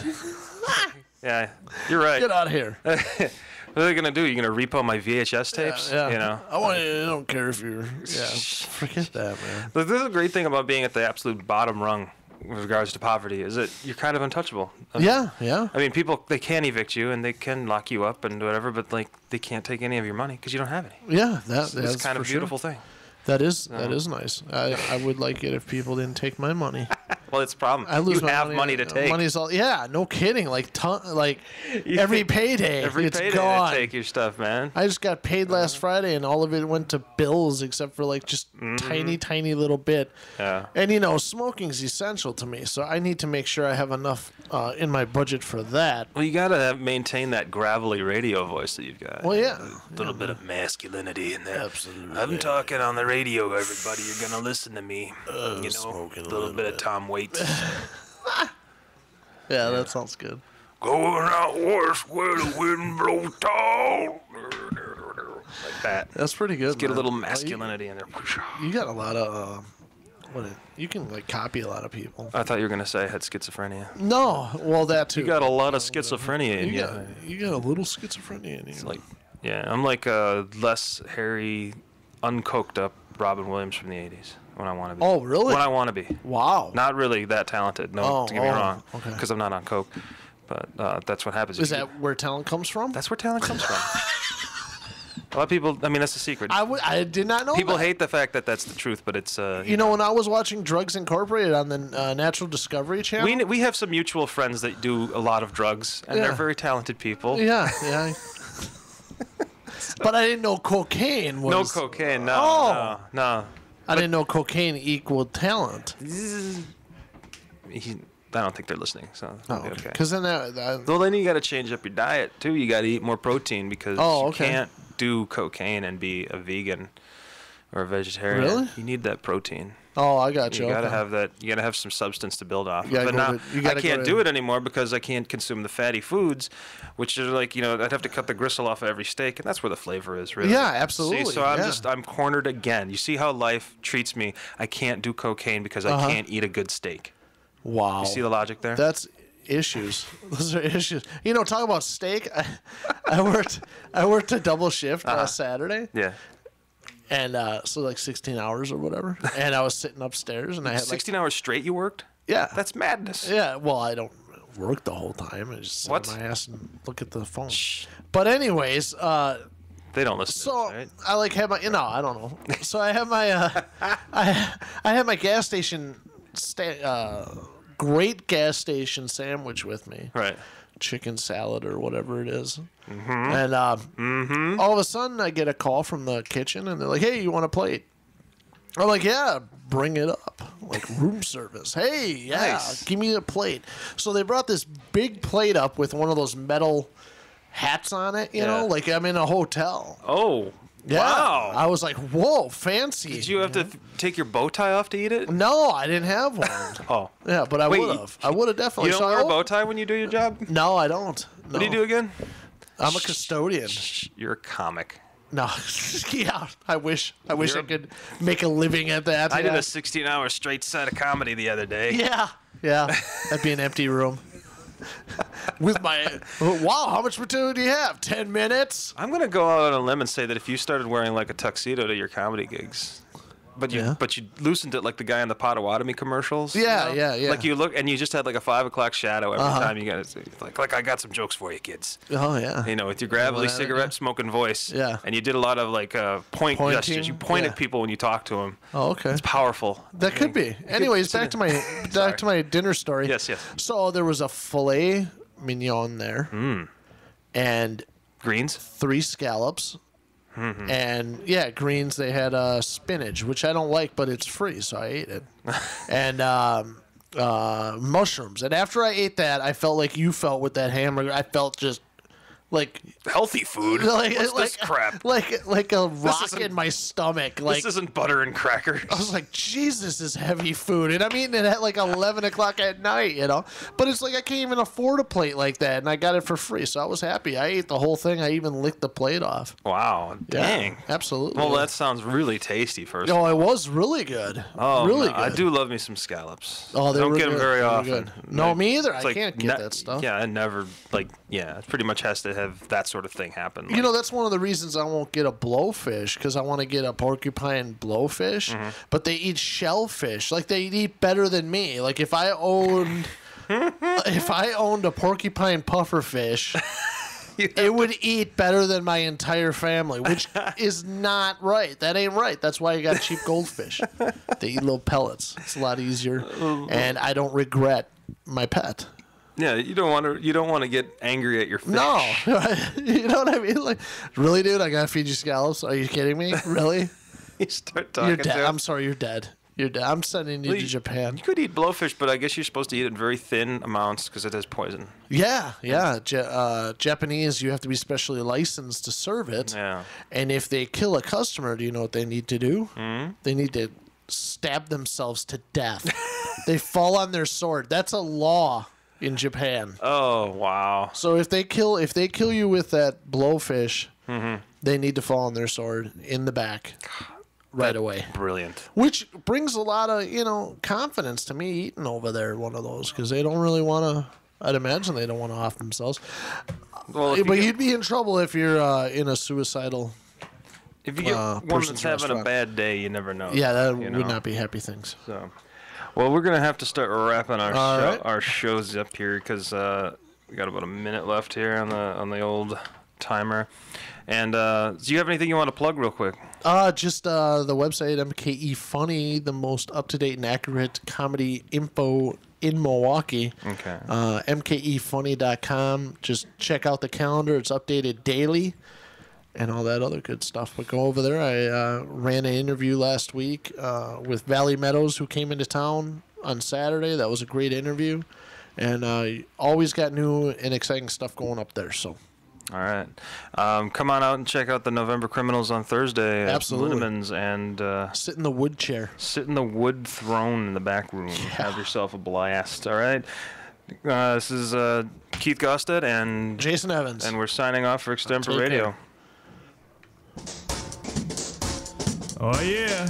Yeah, you're right. Get out of here. What are they gonna do? You gonna repo my VHS tapes? Yeah. You know. I don't care if you're. Yeah. Forget that, man. But this is a great thing about being at the absolute bottom rung with regards to poverty is that you're kind of untouchable. Yeah. Yeah. I mean, people, they can evict you and they can lock you up and whatever, but like they can't take any of your money because you don't have any. Yeah. That's It's kind of a for beautiful sure. thing. That is nice. I would like it if people didn't take my money. Well, it's a problem. I lose you my have money to take. Money's all. Yeah. No kidding. Like every payday. Every it's payday gone. they take your stuff, man. I just got paid last Friday, and all of it went to bills, except for like just tiny little bit. Yeah. And smoking's essential to me, so I need to make sure I have enough in my budget for that. Well, you gotta maintain that gravelly radio voice that you've got. Well, yeah. A little bit of masculinity in there. Absolutely. I'm talking on the radio, everybody. You're gonna listen to me. smoking a little bit of Tom Waits. Yeah, that sounds good. Going out west where the wind blows tall. Like that. That's pretty good. Get a man. little Well, masculinity in there. You got a lot of. You can copy a lot of people. I thought you were gonna say I had schizophrenia. No, well that too. You got a lot of schizophrenia in you. You got a little schizophrenia in you. It's like, yeah, I'm like a less hairy, uncoked up Robin Williams from the '80s when I want to be. Oh, really? When I want to be. Wow. Not really that talented. No, Oh, don't get me wrong. okay. Because I'm not on coke. But that's what happens. Is that where talent comes from? That's where talent comes from. A lot of people. I mean, that's the secret. I did not know. People that. hate the fact that that's the truth, but it's. When I was watching Drugs Incorporated on the Natural Discovery Channel. We have some mutual friends that do a lot of drugs, and Yeah. they're very talented people. Yeah. But I didn't know cocaine was. No cocaine. No. Oh. No. I didn't know cocaine equaled talent. I don't think they're listening, so it'll be okay. Because then Well, then you got to change up your diet too. You got to eat more protein because you can't do cocaine and be a vegan or a vegetarian. Really? You need that protein. Oh, I got you. You gotta okay. have that. You gotta have some substance to build off. You gotta But go now to- you I gotta go can't to- do it anymore because I can't consume the fatty foods, which are like I'd have to cut the gristle off of every steak, and that's where the flavor is really. Yeah, absolutely, See, so yeah. I'm cornered again. You see how life treats me. I can't do cocaine because I can't eat a good steak. Wow. You see the logic there? That's issues. Those are issues. Talk about steak. I worked a double shift last Saturday. Yeah. And so like 16 hours or whatever. And I was sitting upstairs and I had 16 hours straight you worked? Yeah. That's madness. Yeah, well, I don't work the whole time. I just sit What? on my ass and look at the phone. But anyways, They don't listen so to this, right? I have my I don't know. So I have my I had my gas station great gas station sandwich with me. Right. Chicken salad or whatever it is. And all of a sudden, I get a call from the kitchen, and they're like, "Hey, you want a plate?" I'm like, "Yeah, bring it up." Like room service. Hey, yeah, Nice. give me a plate. So they brought this big plate up with one of those metal hats on it. You know, like I'm in a hotel. Oh. Yeah. Wow. I was like, "Whoa, fancy!" Did you have to take your bow tie off to eat it? No, I didn't have one. Oh. Yeah, but I Wait, would have. I would have definitely. You don't So I wear a op- bow tie when you do your job? No, I don't. No. What do you do again? I'm a custodian. You're a comic. No, yeah. I wish I You're- could make a living at that. I did yeah. a 16-hour straight set of comedy the other day. Yeah, that'd be an empty room. With my wow, how much material do you have? 10 minutes. I'm gonna go out on a limb and say that if you started wearing like a tuxedo to your comedy gigs, but you loosened it like the guy in the Potawatomi commercials. Yeah, yeah. Like you look and you just had like a 5 o'clock shadow every time you got it. Like I got some jokes for you kids. Oh yeah. You know, with your gravelly that, cigarette smoking voice. Yeah. And you did a lot of like point Pointing, gestures. You pointed yeah. people when you talked to them. Oh, okay. It's powerful. That could be. Anyways, back to my dinner story. Yes, yes. So there was a filet mignon there, and Greens. 3 scallops. And greens. They had spinach, which I don't like, but it's free, so I ate it. And mushrooms. And after I ate that, I felt like you felt with that hamburger. I felt just like Healthy food. What's this crap? like a rock isn't- in my stomach. Like This isn't butter and crackers. I was like, Jesus, this is heavy food. And I'm eating it at like 11 o'clock at night, you know? But it's like I can't even afford a plate like that, and I got it for free. So I was happy. I ate the whole thing. I even licked the plate off. Wow. Yeah, Dang. absolutely. Well, that sounds really tasty. First. Oh, it was really good. Oh, really no, good. I do love me some scallops. Oh, they don't were get them good. very They were often. good. No, me either. It's I can't get that stuff. Yeah, I never it pretty much has to have that sort of thing happen. You know, that's one of the reasons I won't get a blowfish, because I want to get a porcupine blowfish. But they eat shellfish. Like, they eat better than me. Like, if I owned a porcupine pufferfish, it would eat better than my entire family, which is not right. That ain't right. That's why you got cheap goldfish. They eat little pellets. It's a lot easier, and I don't regret my pet. Yeah, you don't want to get angry at your fish. No, you know what I mean? Like, really, dude? I gotta feed you scallops? Are you kidding me? Really? You start talking You're to dead. him. I'm sorry, you're dead. You're dead. I'm sending you Well, to Japan. You could eat blowfish, but I guess you're supposed to eat it in very thin amounts because it has poison. Yeah. Japanese, you have to be specially licensed to serve it. Yeah. And if they kill a customer, do you know what they need to do? They need to stab themselves to death. They fall on their sword. That's a law in Japan. Oh, wow. So if they kill you with that blowfish, they need to fall on their sword in the back right away. Brilliant. Which brings a lot of, confidence to me eating over there one of those, because they don't really want to. I'd imagine they don't want to off themselves. Well, if But you you'd be in trouble if you're in a suicidal. get one person's that's having a restaurant. bad day, you never know. Yeah, that you would know? not be happy things. So, well, we're gonna have to start wrapping our All right. our shows up here because we got about a minute left here on the old timer. And do you have anything you want to plug real quick? Just the website MKE Funny, the most up to date and accurate comedy info in Milwaukee. Okay. MKEfunny.com. Just check out the calendar; it's updated daily. And all that other good stuff. But go over there. I ran an interview last week with Valley Meadows, who came into town on Saturday. That was a great interview. And always got new and exciting stuff going up there. So, All right. Come on out and check out the November Criminals on Thursday at Absolutely. Lindeman's and sit in the wood chair. sit in the wood throne in the back room. Have yourself a blast. All right. This is Keith Gosted and Jason Evans. we're signing off for Extemper Take Radio. care. Oh yeah.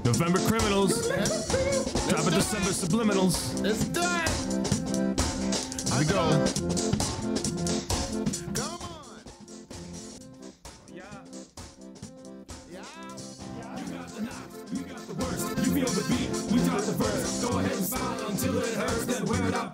November Criminals. Drop it December Subliminals. Let's do it. Here we go. Come on. You feel the beat, we got the verse. Go ahead and smile until it hurts, then wear it out.